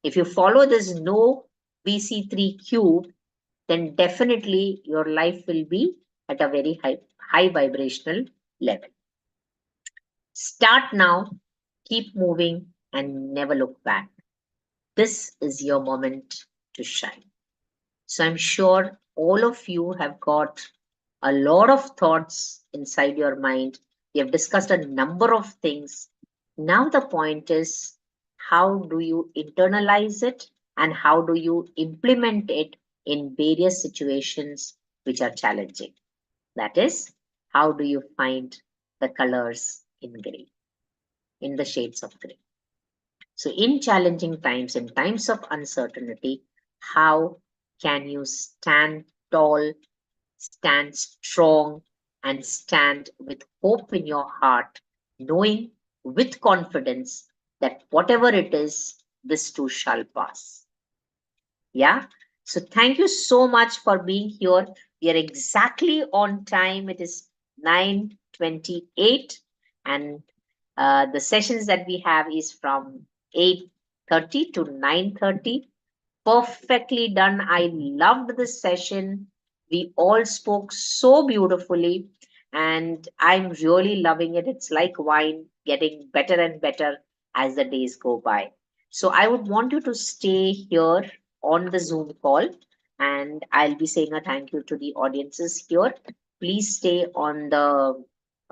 Speaker 1: If you follow this no VC3 cube, then definitely your life will be at a very high vibrational level. Start now, keep moving, and never look back. This is your moment to shine. So I'm sure all of you have got a lot of thoughts inside your mind. We have discussed a number of things. Now the point is, how do you internalize it and how do you implement it in various situations which are challenging? That is, how do you find the colors in gray, in the shades of gray? So in challenging times, in times of uncertainty, how can you stand tall, stand strong, and stand with hope in your heart, knowing with confidence that whatever it is, this too shall pass. Yeah. So thank you so much for being here. We are exactly on time. It is 9:28 and the sessions that we have is from 8:30 to 9:30. Perfectly done. I loved this session. We all spoke so beautifully and I'm really loving it. It's like wine, getting better and better as the days go by. So I would want you to stay here on the Zoom call and I'll be saying a thank you to the audiences here. Please stay on the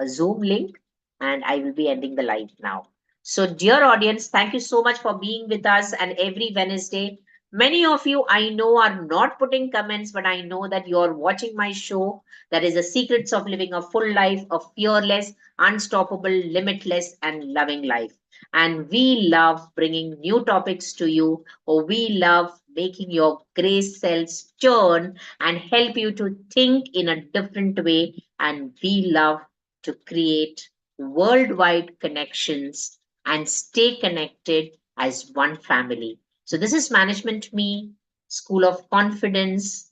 Speaker 1: Zoom link and I will be ending the live now. So, dear audience, thank you so much for being with us. And every Wednesday, many of you I know are not putting comments, but I know that you're watching my show. That is the secrets of living a full life, a fearless, unstoppable, limitless, and loving life. And we love bringing new topics to you, or we love making your gray cells churn and help you to think in a different way. And we love to create worldwide connections and stay connected as one family. So, this is Management Me, School of Confidence,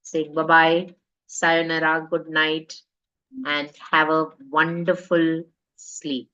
Speaker 1: saying bye bye, sayonara, good night, and have a wonderful sleep.